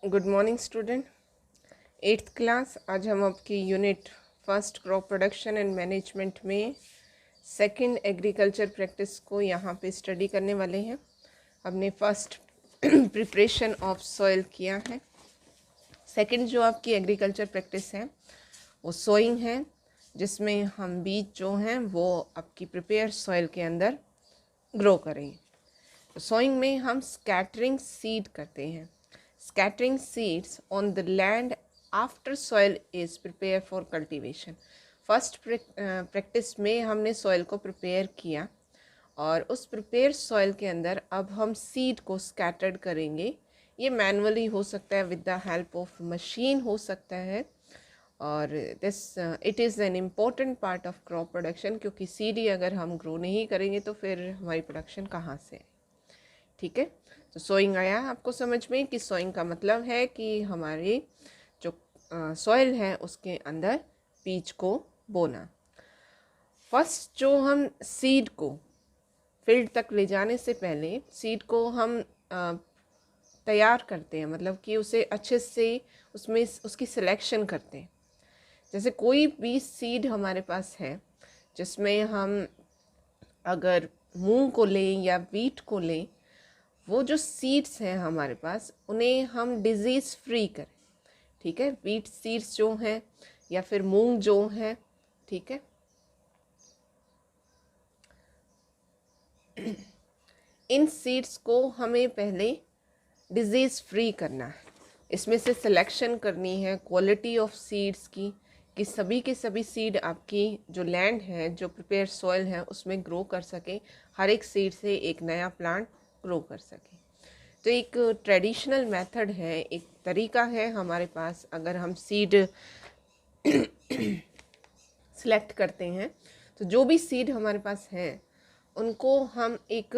Good morning student. 8th class. आज हम आपकी unit first crop production and management में सेकंड एग्रीकल्चर प्रैक्टिस को यहाँ पे स्टडी करने वाले हैं। हमने फर्स्ट प्रिपरेशन ऑफ सॉइल किया है। सेकंड जो आपकी एग्रीकल्चर प्रैक्टिस है वो सोइंग है, जिसमें हम बीज जो हैं वो आपकी प्रिपेयर सॉइल के अंदर ग्रो करेंगे। तो सोइंग में हम स्कैटरिंग सीड करते हैं। Scattering seeds on the land after soil is prepared for cultivation। First practice में हमने सॉइल को प्रिपेयर किया और उस प्रिपेयर सॉइल के अंदर अब हम सीड को स्कैटर्ड करेंगे। ये मैनुअली हो सकता है, with the help of machine हो सकता है। और this it is an important part of crop production, क्योंकि सीड ही अगर हम ग्रो नहीं करेंगे तो फिर हमारी प्रोडक्शन कहाँ से? ठीक है। तो सोइंग आया आपको समझ में कि सोइंग का मतलब है कि हमारे जो सॉइल है उसके अंदर बीज को बोना। फर्स्ट जो हम सीड को फील्ड तक ले जाने से पहले सीड को हम तैयार करते हैं, मतलब कि उसे अच्छे से उसमें उसकी सिलेक्शन करते हैं। जैसे कोई भी सीड हमारे पास है, जिसमें हम अगर मूंग को लें या वीट को लें, वो जो सीड्स हैं हमारे पास उन्हें हम डिज़ीज़ फ्री करें। ठीक है। वीट सीड्स जो हैं या फिर मूंग जो हैं, ठीक है, इन सीड्स को हमें पहले डिज़ीज़ फ्री करना है। इसमें से सिलेक्शन करनी है क्वालिटी ऑफ सीड्स की, कि सभी के सभी सीड आपकी जो लैंड है, जो प्रिपेयर सॉइल है, उसमें ग्रो कर सके। हर एक सीड से एक नया प्लांट ग्रो कर सके। तो एक ट्रेडिशनल मेथड है, एक तरीका है हमारे पास। अगर हम सीड सिलेक्ट करते हैं तो जो भी सीड हमारे पास है उनको हम एक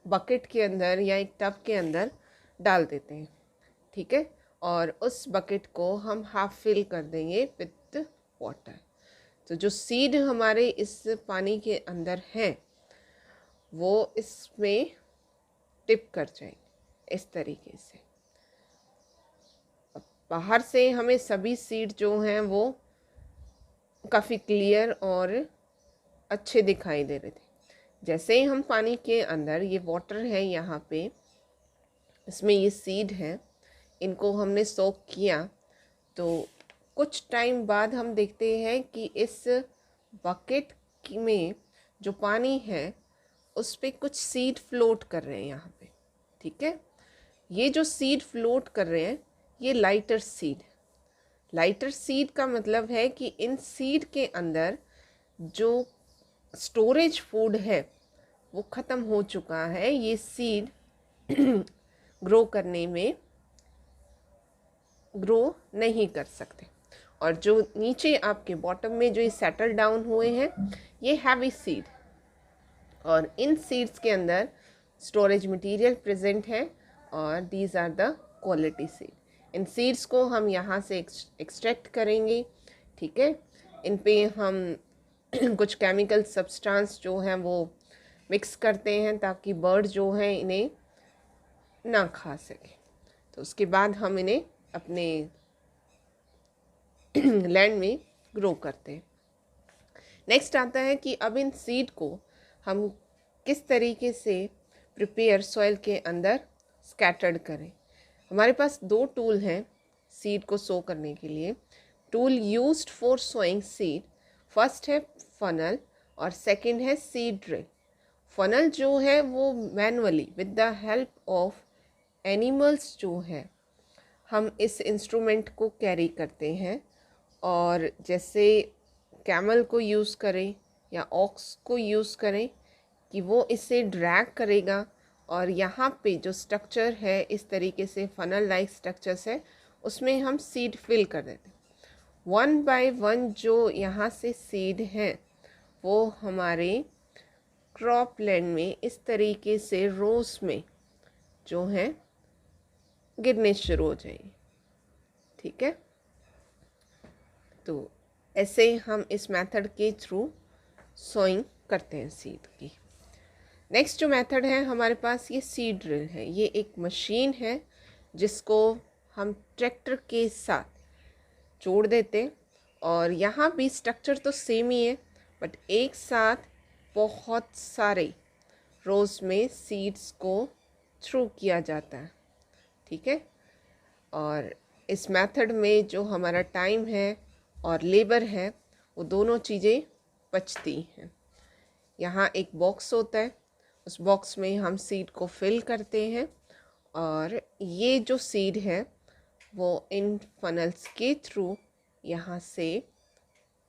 बकेट के अंदर या एक टब के अंदर डाल देते हैं। ठीक है। और उस बकेट को हम हाफ फिल कर देंगे विथ वाटर। तो जो सीड हमारे इस पानी के अंदर हैं वो इसमें टिप कर जाएंगे इस तरीके से। बाहर से हमें सभी सीड जो हैं वो काफ़ी क्लियर और अच्छे दिखाई दे रहे थे। जैसे ही हम पानी के अंदर, ये वाटर है यहाँ पे, इसमें ये सीड है, इनको हमने सोक किया, तो कुछ टाइम बाद हम देखते हैं कि इस बकेट में जो पानी है उस पर कुछ सीड फ्लोट कर रहे हैं यहाँ पे। ठीक है। ये जो सीड फ्लोट कर रहे हैं ये लाइटर सीड। लाइटर सीड का मतलब है कि इन सीड के अंदर जो स्टोरेज फूड है वो ख़त्म हो चुका है। ये सीड ग्रो करने में ग्रो नहीं कर सकते। और जो नीचे आपके बॉटम में जो ये सेटल डाउन हुए हैं ये हैवी सीड, और इन सीड्स के अंदर स्टोरेज मटेरियल प्रेजेंट है और these are the quality seed. इन सीड्स को हम यहाँ से एक्सट्रैक्ट करेंगे। ठीक है। इन पे हम कुछ केमिकल सब्सटेंस जो हैं वो मिक्स करते हैं ताकि बर्ड जो हैं इन्हें ना खा सके। तो उसके बाद हम इन्हें अपने लैंड में ग्रो करते हैं। नेक्स्ट आता है कि अब इन सीड को हम किस तरीके से प्रिपेयर सॉइल के अंदर स्कैटर्ड करें। हमारे पास दो टूल हैं सीड को सो करने के लिए। Tool used for sowing seed, first है फनल और सेकंड है सीड ड्रिल। फनल जो है वो manually with the help of animals जो है हम इस इंस्ट्रूमेंट को कैरी करते हैं, और जैसे कैमल को यूज़ करें या ऑक्स को यूज़ करें कि वो इसे ड्रैग करेगा, और यहाँ पे जो स्ट्रक्चर है इस तरीके से फनल लाइक स्ट्रक्चर्स है उसमें हम सीड फिल कर देते हैं। 1 बाय 1 जो यहाँ से सीड हैं वो हमारे क्रॉप लैंड में इस तरीके से रोज में जो हैं गिरने शुरू हो जाएंगे। ठीक है। तो ऐसे हम इस मेथड के थ्रू सोइंग करते हैं सीड की। नेक्स्ट जो मेथड है हमारे पास ये सीड ड्रिल है। ये एक मशीन है जिसको हम ट्रैक्टर के साथ जोड़ देते हैं और यहाँ भी स्ट्रक्चर तो सेम ही है, बट एक साथ बहुत सारे रोज़ में सीड्स को थ्रू किया जाता है। ठीक है, और इस मेथड में जो हमारा टाइम है और लेबर है वो दोनों चीज़ें बचती हैं। यहाँ एक बॉक्स होता है, उस बॉक्स में हम सीड को फिल करते हैं और ये जो सीड है वो इन फनल्स के थ्रू यहाँ से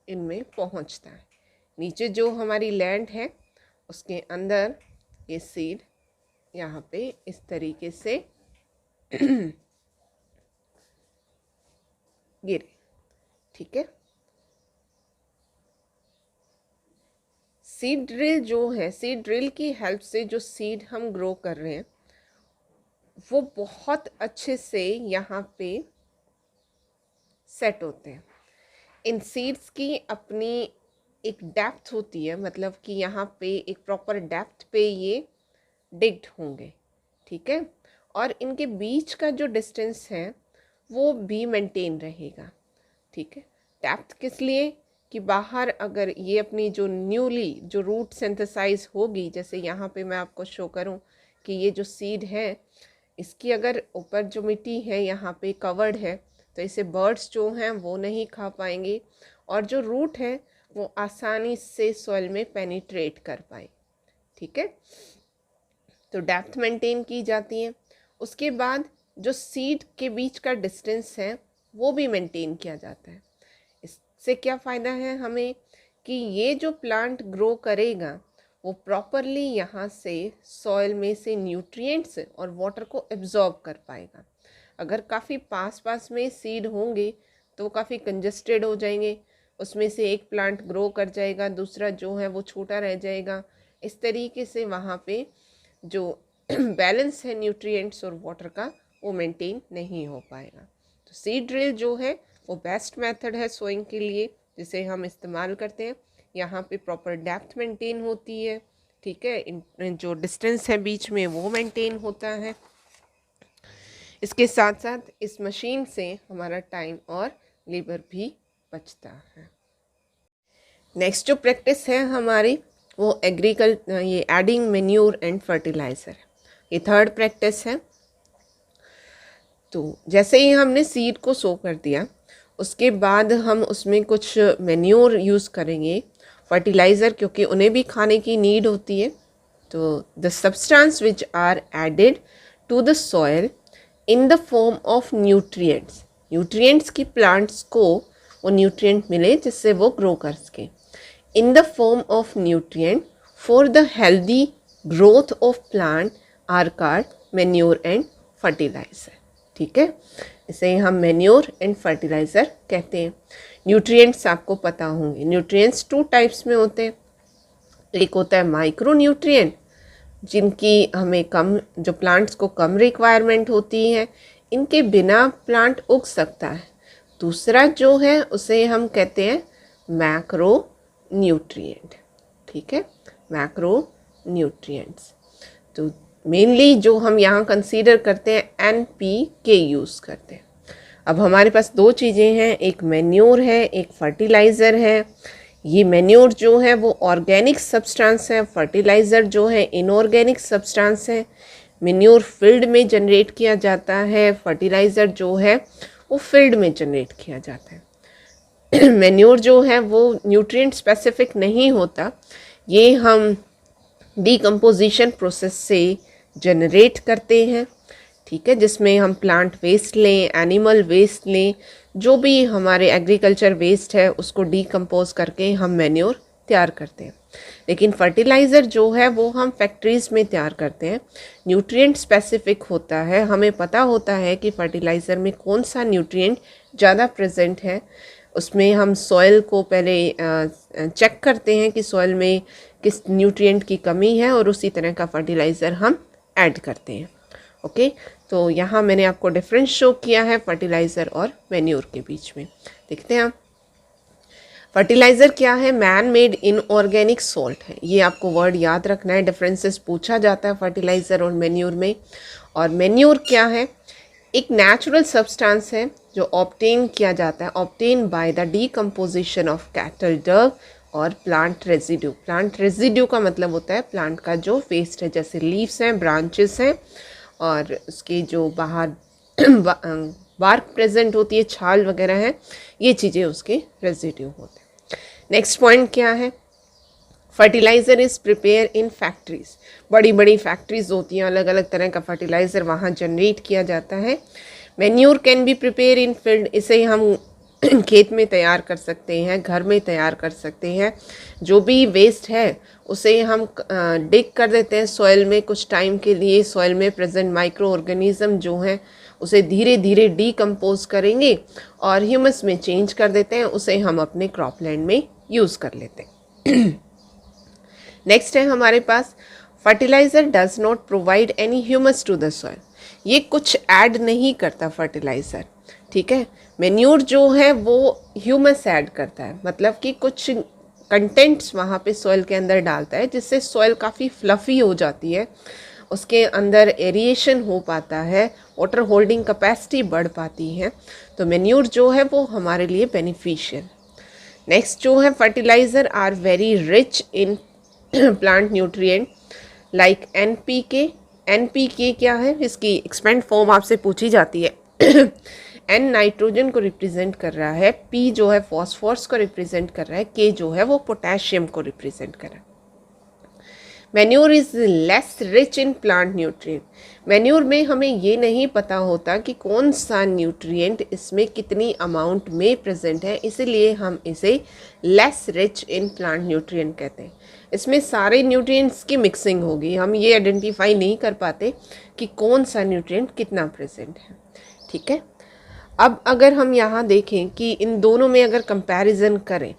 इनमें पहुँचता है। नीचे जो हमारी लैंड है उसके अंदर ये सीड यहाँ पे इस तरीके से गिरे। ठीक है, सीड ड्रिल जो है, सीड ड्रिल की हेल्प से जो सीड हम ग्रो कर रहे हैं वो बहुत अच्छे से यहाँ पे सेट होते हैं। इन सीड्स की अपनी एक डेप्थ होती है, मतलब कि यहाँ पे एक प्रॉपर डेप्थ पे ये डिग्ड होंगे। ठीक है, और इनके बीच का जो डिस्टेंस है वो भी मेंटेन रहेगा। ठीक है, डेप्थ किस लिए कि बाहर अगर ये अपनी जो न्यूली जो रूट सिंथेसाइज होगी, जैसे यहाँ पे मैं आपको शो करूँ कि ये जो सीड है इसकी अगर ऊपर जो मिट्टी है यहाँ पे कवर्ड है तो इसे बर्ड्स जो हैं वो नहीं खा पाएंगे और जो रूट है वो आसानी से सॉइल में पेनिट्रेट कर पाए। ठीक है, तो डेप्थ मेंटेन की जाती है। उसके बाद जो सीड के बीच का डिस्टेंस है वो भी मेंटेन किया जाता है। इससे क्या फ़ायदा है हमें कि ये जो प्लांट ग्रो करेगा वो प्रॉपरली यहाँ से सॉइल में से न्यूट्रिएंट्स और वाटर को एब्जॉर्ब कर पाएगा। अगर काफ़ी पास पास में सीड होंगे तो काफ़ी कंजस्टेड हो जाएंगे, उसमें से एक प्लांट ग्रो कर जाएगा, दूसरा जो है वो छोटा रह जाएगा। इस तरीके से वहाँ पे जो बैलेंस है न्यूट्रिएंट्स और वाटर का वो मेंटेन नहीं हो पाएगा। तो सीड ड्रिल जो है वो बेस्ट मेथड है सोइंग के लिए, जिसे हम इस्तेमाल करते हैं। यहाँ पे प्रॉपर डेप्थ मेंटेन होती है। ठीक है, जो डिस्टेंस है बीच में वो मेंटेन होता है। इसके साथ साथ इस मशीन से हमारा टाइम और लेबर भी बचता है। नेक्स्ट जो प्रैक्टिस है हमारी वो ये एडिंग मैन्योर एंड फर्टिलाइज़र, ये थर्ड प्रैक्टिस है। तो जैसे ही हमने सीड को सो कर दिया उसके बाद हम उसमें कुछ मैन्योर यूज़ करेंगे, फर्टिलाइज़र, क्योंकि उन्हें भी खाने की नीड होती है। तो the substance which are added to the soil in the form of nutrients की प्लांट्स को वो न्यूट्रिएंट मिले जिससे वो ग्रो कर सके। In the form of nutrient for the healthy growth of plant are called manure and fertiliser. ठीक है, इसे हम मैन्योर एंड फर्टिलाइज़र कहते हैं। न्यूट्रिएंट्स आपको पता होंगे, न्यूट्रिएंट्स 2 टाइप्स में होते हैं। एक होता है माइक्रो न्यूट्रिएंट, जिनकी हमें कम, जो प्लांट्स को कम रिक्वायरमेंट होती है, इनके बिना प्लांट उग सकता है। दूसरा जो है उसे हम कहते हैं मैक्रो न्यूट्रिएंट। ठीक है, मैक्रो न्यूट्रिएंट्स। तो मेनली जो हम यहाँ कंसीडर करते हैं NPK यूज़ करते हैं। अब हमारे पास 2 चीज़ें हैं, एक मैन्योर है, एक फर्टिलाइज़र है। ये मैन्योर जो है वो ऑर्गेनिक सब्सटेंस है, फर्टिलाइज़र जो है इनऑर्गेनिक सब्सटेंस है। मैन्योर फील्ड में जनरेट किया जाता है, फर्टिलाइज़र जो है वो फील्ड में जनरेट किया जाता है। मैन्योर जो है वो न्यूट्रिएंट स्पेसिफिक नहीं होता, ये हम डीकम्पोजिशन प्रोसेस से जनरेट करते हैं। ठीक है, जिसमें हम प्लांट वेस्ट लें, एनिमल वेस्ट लें, जो भी हमारे एग्रीकल्चर वेस्ट है उसको डीकम्पोज करके हम मैन्योर तैयार करते हैं। लेकिन फर्टिलाइज़र जो है वो हम फैक्ट्रीज़ में तैयार करते हैं, न्यूट्रिएंट स्पेसिफिक होता है। हमें पता होता है कि फर्टिलाइज़र में कौन सा न्यूट्रिएंट ज़्यादा प्रेजेंट है। उसमें हम सॉइल को पहले चेक करते हैं कि सॉइल में किस न्यूट्रिएंट की कमी है और उसी तरह का फर्टिलाइज़र हम ऐड करते हैं। ओके, तो यहाँ मैंने आपको डिफरेंस शो किया है फर्टिलाइज़र और मैन्योर के बीच में। देखते हैं हम फर्टिलाइज़र क्या है, मैन मेड इनऑर्गेनिक सॉल्ट है। ये आपको वर्ड याद रखना है, डिफरेंसेस पूछा जाता है फर्टिलाइज़र और मैन्योर में। और मैन्योर क्या है, एक नेचुरल सब्सटेंस है जो ऑब्टेन किया जाता है, obtain by the decomposition of cattle डंग और प्लांट रेजिड्यू। प्लांट रेजिड्यू का मतलब होता है प्लांट का जो वेस्ट है, जैसे लीव्स हैं, ब्रांचेस हैं और उसके जो बाहर बार्क प्रेजेंट होती है, छाल वगैरह है, ये चीज़ें उसके रेजिड्यू होते हैं। नेक्स्ट पॉइंट क्या है? Fertiliser is prepare in factories. बड़ी बड़ी फैक्ट्रीज़ होती हैं, अलग अलग तरह का फर्टिलाइज़र वहाँ जनरेट किया जाता है। Manure can be prepare in field, इसे हम खेत में तैयार कर सकते हैं, घर में तैयार कर सकते हैं। जो भी वेस्ट है उसे हम डिग कर देते हैं सॉइल में, कुछ टाइम के लिए सॉइल में प्रेजेंट माइक्रो ऑर्गेनिज्म जो हैं उसे धीरे धीरे डीकम्पोज करेंगे और ह्यूमस में चेंज कर देते हैं, उसे हम अपने क्रॉपलैंड में यूज़ कर लेते हैं। नेक्स्ट है हमारे पास fertiliser does not provide any humus to the soil. ये कुछ ऐड नहीं करता फर्टिलाइज़र, ठीक है। मैन्योर जो है वो ह्यूमस ऐड करता है, मतलब कि कुछ कंटेंट्स वहाँ पे सॉइल के अंदर डालता है जिससे सॉइल काफ़ी फ्लफ़ी हो जाती है, उसके अंदर एरिएशन हो पाता है, वाटर होल्डिंग कैपेसिटी बढ़ पाती है। तो मैन्योर जो है वो हमारे लिए बेनिफिशियल। नेक्स्ट जो है fertiliser are very rich in plant nutrient like NPK। NPK क्या है? इसकी एक्सपेंड फॉर्म आपसे पूछी जाती है। N नाइट्रोजन को रिप्रेजेंट कर रहा है, P जो है फॉस्फोरस को रिप्रेजेंट कर रहा है, K जो है वो पोटेशियम को रिप्रेजेंट कर रहा है। Manure is less rich in plant nutrient. Manure में हमें ये नहीं पता होता कि कौन सा न्यूट्रिएंट इसमें कितनी अमाउंट में प्रेजेंट है, इसीलिए हम इसे less rich in plant nutrient कहते हैं। इसमें सारे न्यूट्रिएंट्स की मिक्सिंग होगी, हम ये आइडेंटिफाई नहीं कर पाते कि कौन सा न्यूट्रिएंट कितना प्रेजेंट है, ठीक है। अब अगर हम यहाँ देखें कि इन दोनों में अगर कंपैरिजन करें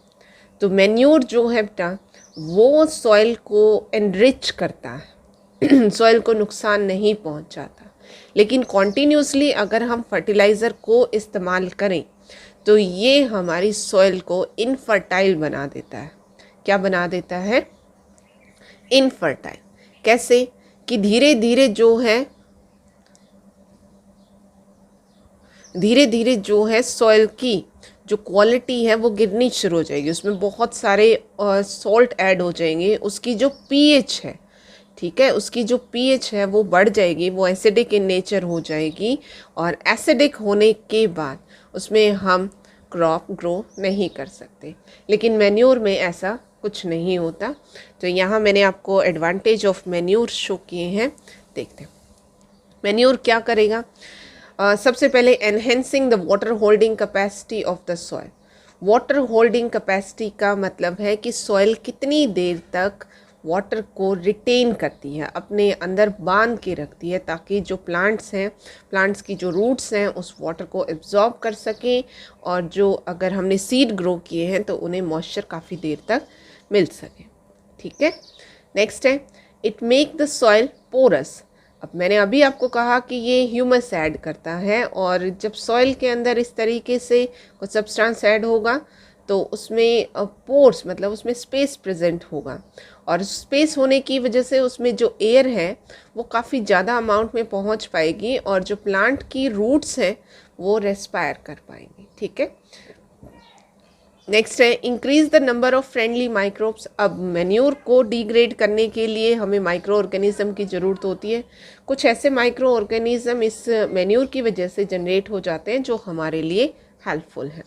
तो मैन्योर जो है बेटा वो सॉइल को एनरिच करता है, सॉइल को नुकसान नहीं पहुंचाता। लेकिन कॉन्टीन्यूसली अगर हम फर्टिलाइज़र को इस्तेमाल करें तो ये हमारी सॉइल को इनफर्टाइल बना देता है। क्या बना देता है? इनफर्टाइल। कैसे? कि धीरे धीरे जो है सॉइल की जो क्वालिटी है वो गिरनी शुरू हो जाएगी, उसमें बहुत सारे सॉल्ट ऐड हो जाएंगे, उसकी जो पीएच है, ठीक है, उसकी जो पीएच है वो बढ़ जाएगी, वो एसिडिक इन नेचर हो जाएगी और एसिडिक होने के बाद उसमें हम क्रॉप ग्रो नहीं कर सकते। लेकिन मैन्योर में ऐसा कुछ नहीं होता। तो यहाँ मैंने आपको एडवांटेज ऑफ मैन्योर शो किए हैं, देखते हैं। मैन्योर क्या करेगा? सबसे पहले enhancing the water holding capacity of the soil. Water holding capacity का मतलब है कि सॉइल कितनी देर तक वाटर को रिटेन करती है, अपने अंदर बांध के रखती है, ताकि जो प्लांट्स हैं, प्लांट्स की जो रूट्स हैं उस वाटर को एब्जॉर्ब कर सकें और जो अगर हमने सीड ग्रो किए हैं तो उन्हें मॉइस्चर काफ़ी देर तक मिल सके, ठीक है। नेक्स्ट है it make the soil porous. अब मैंने अभी आपको कहा कि ये ह्यूमस ऐड करता है और जब सॉइल के अंदर इस तरीके से कुछ सब्सटेंस ऐड होगा तो उसमें पोर्स मतलब उसमें स्पेस प्रेजेंट होगा और स्पेस होने की वजह से उसमें जो एयर है वो काफ़ी ज़्यादा अमाउंट में पहुंच पाएगी और जो प्लांट की रूट्स हैं वो रेस्पायर कर पाएंगी, ठीक है। नेक्स्ट है increase the number of friendly microbes. अब मैन्योर को डिग्रेड करने के लिए हमें माइक्रो ऑर्गेनिज्म की ज़रूरत होती है। कुछ ऐसे माइक्रो ऑर्गेनिज्म इस मैन्योर की वजह से जनरेट हो जाते हैं जो हमारे लिए हेल्पफुल हैं,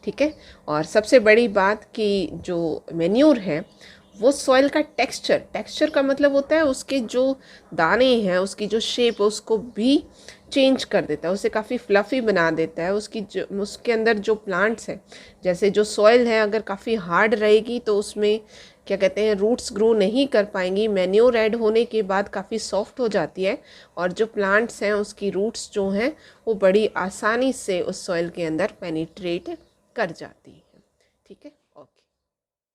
ठीक है। और सबसे बड़ी बात कि जो मैन्योर है वो सॉइल का टेक्सचर का मतलब होता है उसके जो दाने हैं, उसकी जो शेप है उसको भी चेंज कर देता है, उसे काफ़ी फ्लफ़ी बना देता है। उसके अंदर जो प्लांट्स हैं, जैसे जो सॉइल है अगर काफ़ी हार्ड रहेगी तो उसमें क्या कहते हैं रूट्स ग्रो नहीं कर पाएंगी। मैन्योर ऐड होने के बाद काफ़ी सॉफ्ट हो जाती है और जो प्लांट्स हैं उसकी रूट्स जो हैं वो बड़ी आसानी से उस सॉइल के अंदर पेनिट्रेट कर जाती है, ठीक है।